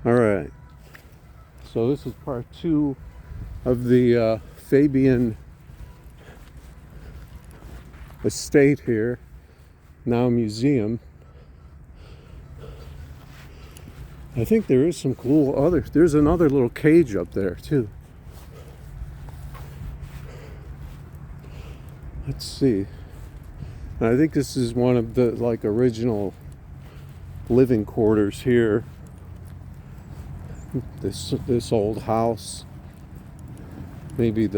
All right. So this is part 2 of the Fabyan Estate here, now museum. I think there is some cool there's another little cage up there too. Let's see. And I think this is one of the original living quarters here. This old house. Maybe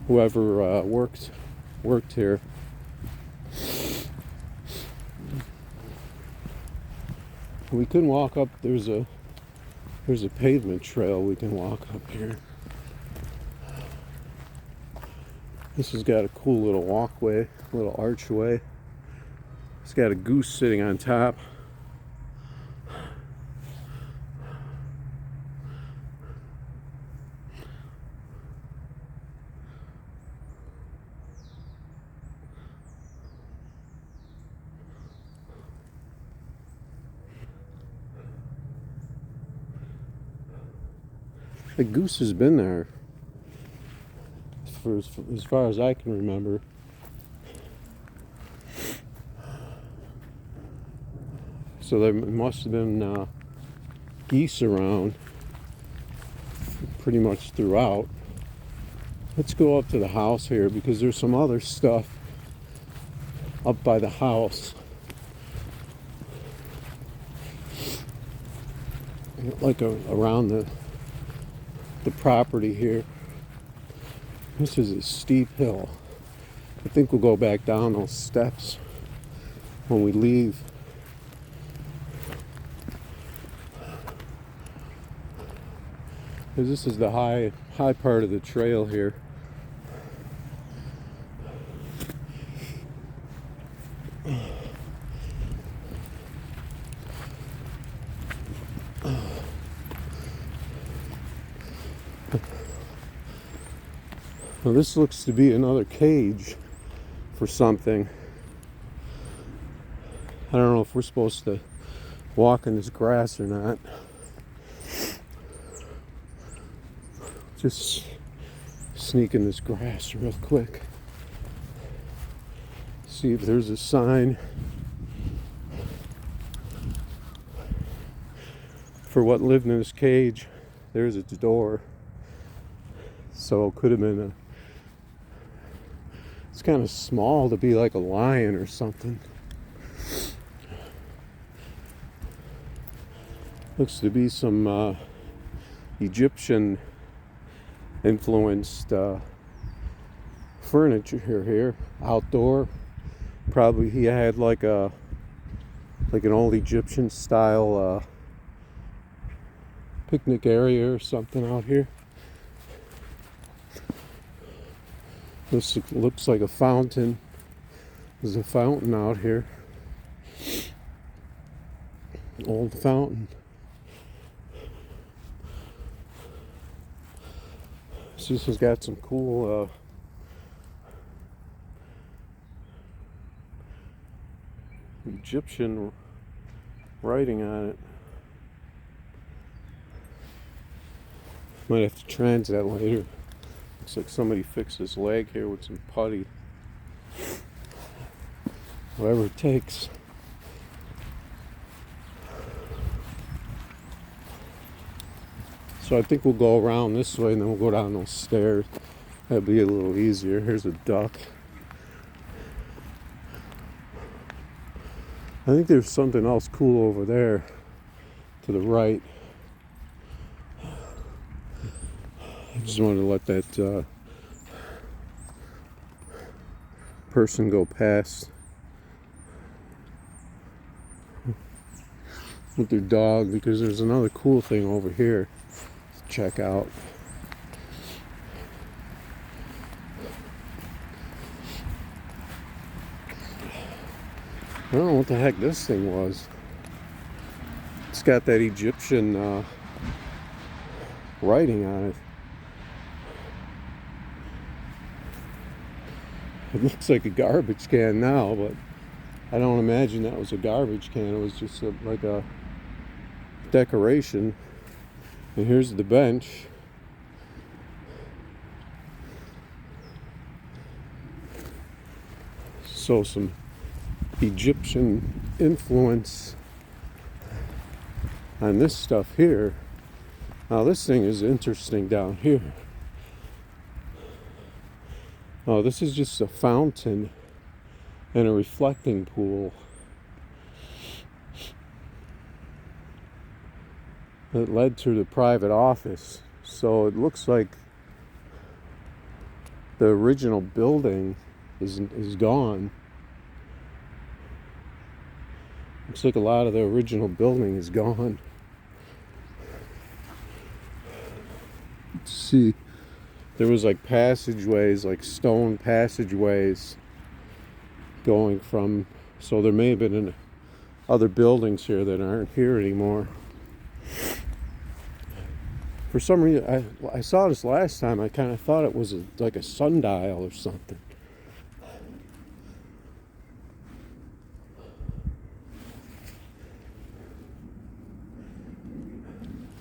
whoever worked here. We can walk up. There's a pavement trail we can walk up here. This has got a cool little walkway, little archway. It's got a goose sitting on top. The goose has been there for as far as I can remember. So there must have been geese around pretty much throughout. Let's go up to the house here because there's some other stuff up by the house. Around the property here. This is a steep hill. I think we'll go back down those steps when we leave. Because this is the high part of the trail here. Well, this looks to be another cage for something. I don't know if we're supposed to walk in this grass or not. Just sneak in this grass real quick. See if there's a sign for what lived in this cage. There's a door. So it could have been it's kind of small to be like a lion or something. Looks to be some Egyptian influenced furniture here. Outdoor. Probably he had like an old Egyptian style picnic area or something out here. This looks like a fountain. There's a fountain out here. Old fountain. This has got some cool Egyptian writing on it. Might have to translate later. Looks like somebody fixed his leg here with some putty. Whatever it takes. So I think we'll go around this way and then we'll go down those stairs. That'll be a little easier. Here's a duck. I think there's something else cool over there to the right. I just wanted to let that person go past with their dog, because there's another cool thing over here to check out. I don't know what the heck this thing was. It's got that Egyptian writing on it. It looks like a garbage can now, but I don't imagine that was a garbage can. It was just like a decoration. And here's the bench. So some Egyptian influence on this stuff here. Now this thing is interesting down here. Oh, this is just a fountain and a reflecting pool that led to the private office. So it looks like the original building is gone. Looks like a lot of the original building is gone. Let's see. There was like passageways, like stone passageways going from, so there may have been other buildings here that aren't here anymore. For some reason, I saw this last time. I kind of thought it was like a sundial or something.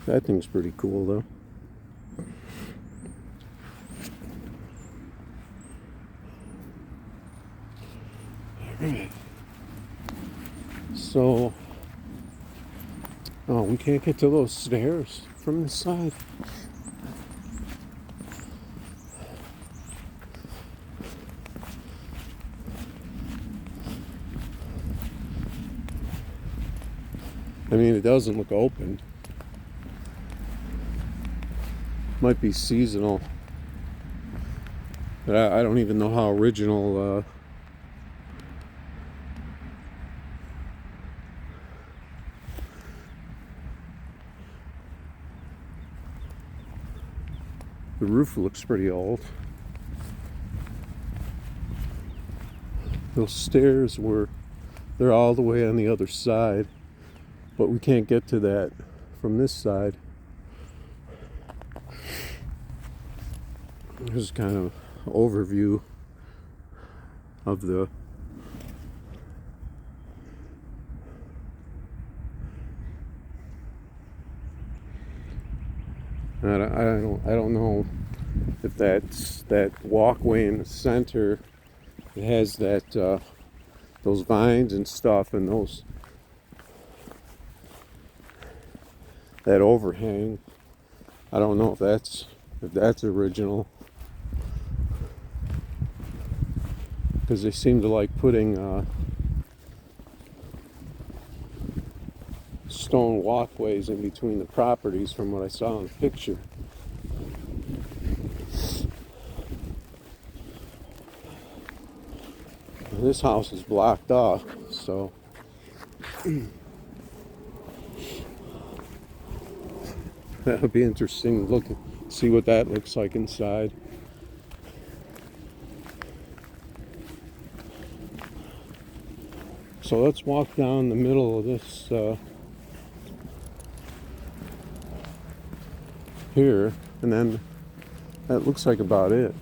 That thing's pretty cool though. Alright. So, oh, we can't get to those stairs from the side. I mean, it doesn't look open. Might be seasonal, but I don't even know how original the roof looks pretty old. Those stairs they're all the way on the other side, but we can't get to that from this side. Here's kind of overview of the I don't know if that's that walkway in the center. It has that those vines and stuff, and that overhang. I don't know if that's original, because they seem to like putting stone walkways in between the properties from what I saw in the picture. This house is blocked off, so that would be interesting to see what that looks like inside. So let's walk down the middle of this here, and then that looks like about it.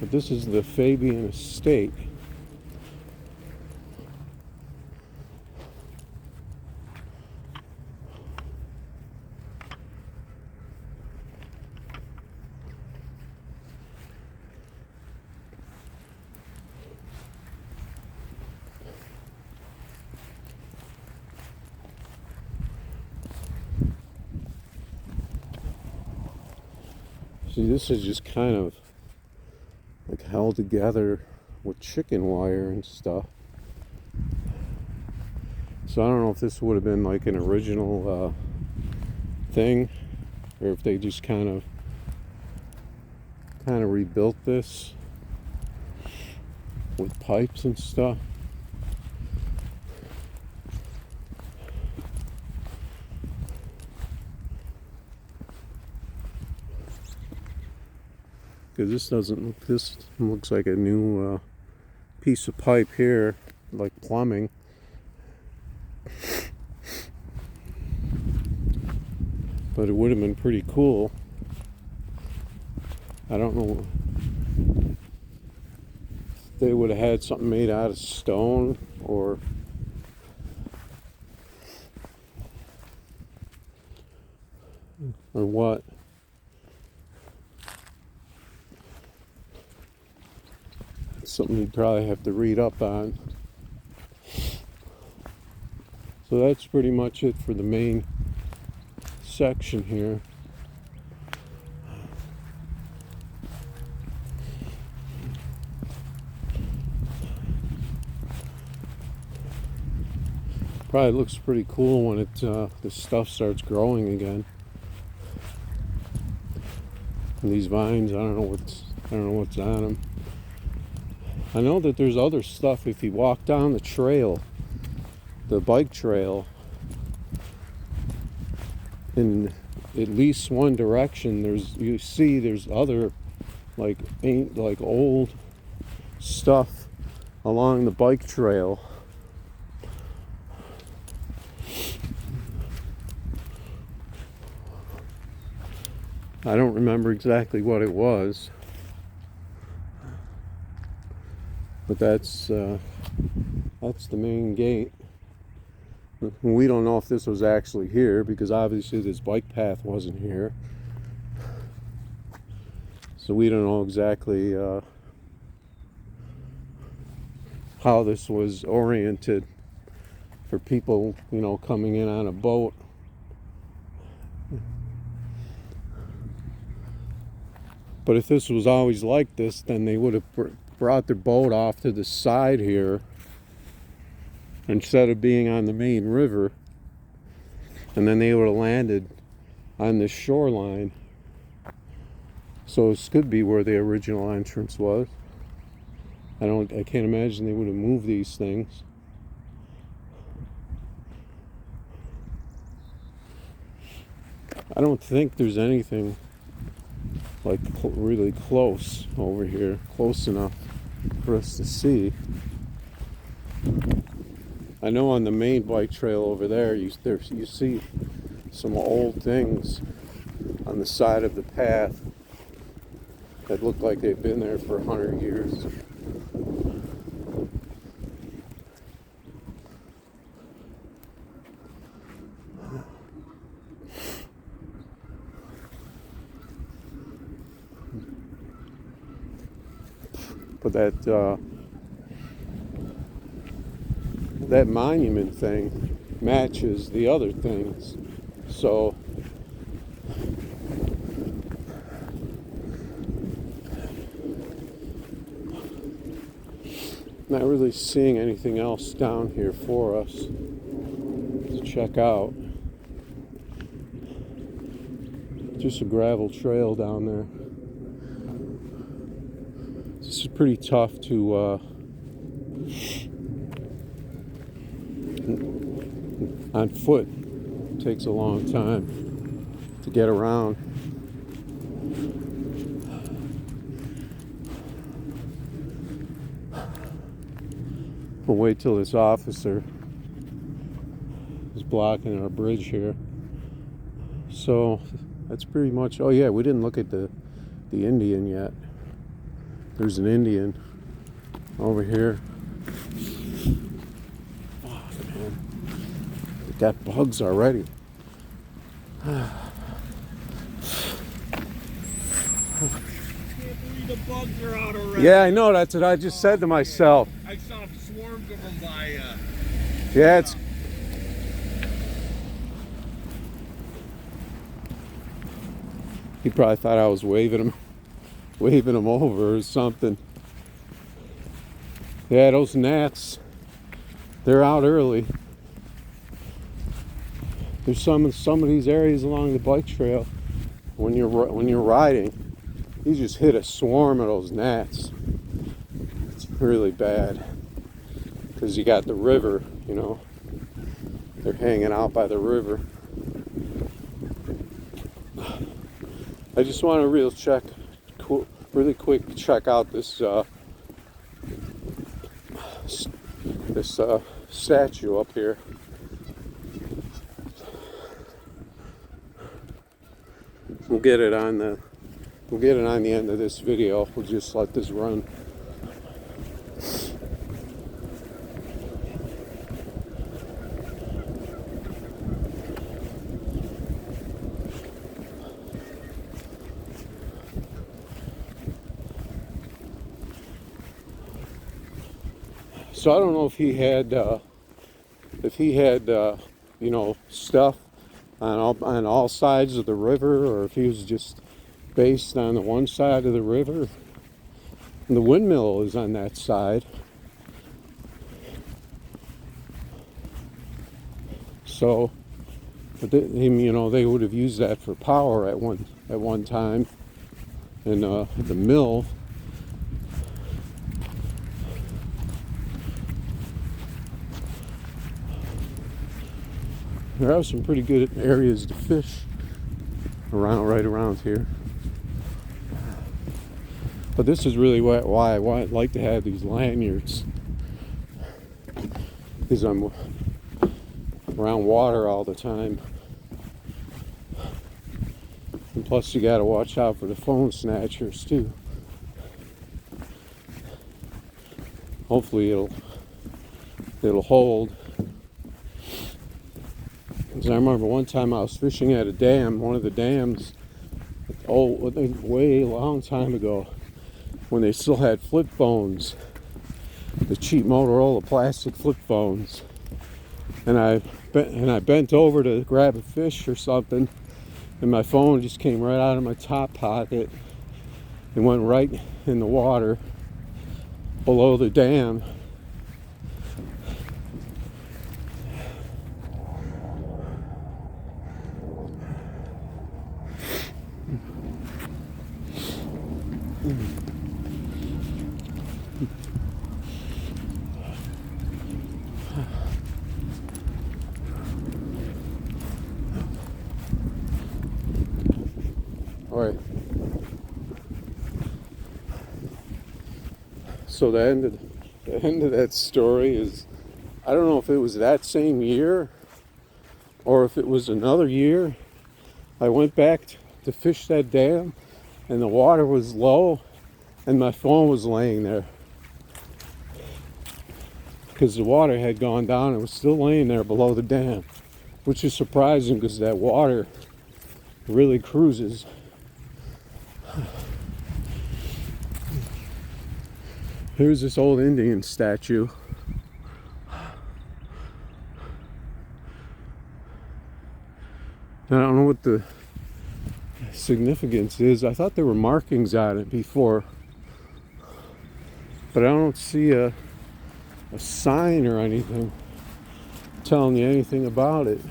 But this is the Fabyan Estate. See, this is just kind of like held together with chicken wire and stuff. So I don't know if this would have been like an original thing, or if they just kind of rebuilt this with pipes and stuff. Because this looks like a new piece of pipe here, like plumbing. But it would have been pretty cool. I don't know They would have had something made out of stone or what. Something you'd probably have to read up on. So that's pretty much it for the main section here. Probably looks pretty cool when this stuff starts growing again. And these vines, I don't know what's on them. I know that there's other stuff if you walk down the trail, the bike trail, in at least one direction. There's other like old stuff along the bike trail. I don't remember exactly what it was, but that's the main gate. We don't know if this was actually here because obviously this bike path wasn't here, so we don't know exactly how this was oriented for people, coming in on a boat. But if this was always like this, then they would have brought their boat off to the side here instead of being on the main river, and then they would have landed on the shoreline. So this could be where the original entrance was. I can't imagine they would have moved these things. I don't think there's anything like really close over here, close enough for us to see. I know on the main bike trail over there, you see some old things on the side of the path that look like they've been there for 100 years. But that monument thing matches the other things, so not really seeing anything else down here for us to check out. Just a gravel trail down there. This is pretty tough to on foot. It takes a long time to get around. We'll wait till this officer is blocking our bridge here. So that's pretty much. Oh yeah, we didn't look at the Indian yet. There's an Indian over here. Fuck, man. It got bugs already. Can't believe the bugs are out already. Yeah, I know. That's what I just said to myself. I saw swarms of them by. Yeah, it's. He probably thought I was waving him over or something. Yeah, those gnats, they're out early. There's some of these areas along the bike trail when you're riding, you just hit a swarm of those gnats. It's really bad because you got the river, they're hanging out by the river. I just want to really quick check out this statue up here. We'll get it on the we'll get it on the end of this video. We'll just let this run. So I don't know if he had you know, stuff on all sides of the river, or if he was just based on the one side of the river. And the windmill is on that side. So, but you know, they would have used that for power at one time. And the mill. There are some pretty good areas to fish right around here. But this is really why I'd like to have these lanyards, because I'm around water all the time. And plus you gotta watch out for the phone snatchers too. Hopefully it'll hold. Because I remember one time I was fishing at a dam, one of the dams, way long time ago, when they still had flip phones, the cheap Motorola plastic flip phones, and I bent over to grab a fish or something, and my phone just came right out of my top pocket and went right in the water below the dam. All right. So the end of that story is, I don't know if it was that same year or if it was another year. I went back to fish that dam, and the water was low, and my phone was laying there because the water had gone down. It was still laying there below the dam, which is surprising because that water really cruises. Here's this old Indian statue. I don't know what the significance is. I thought there were markings on it before, but I don't see a sign or anything telling you anything about it.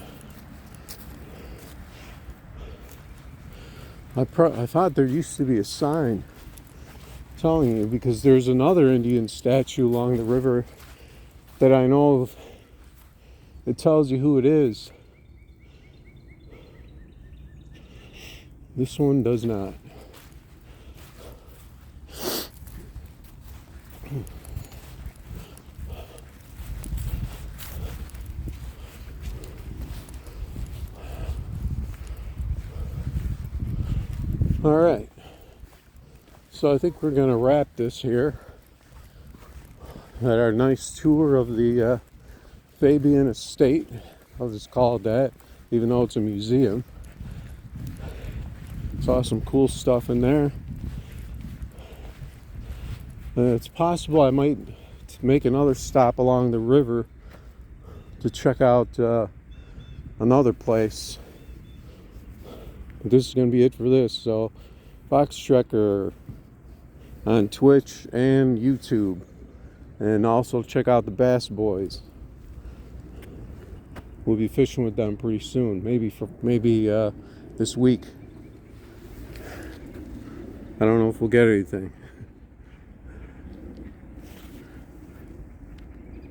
I thought there used to be a sign telling you, because there's another Indian statue along the river that I know of. It tells you who it is. This one does not. All right. So I think we're going to wrap this here at our nice tour of the Fabyan Estate. I'll just call it that, even though it's a museum. Saw some cool stuff in there. It's possible I might make another stop along the river to check out another place. This is going to be it for this. So, Fox Trekker on Twitch and YouTube, and also check out the Bass Boys. We'll be fishing with them pretty soon, maybe this week. I don't know if we'll get anything.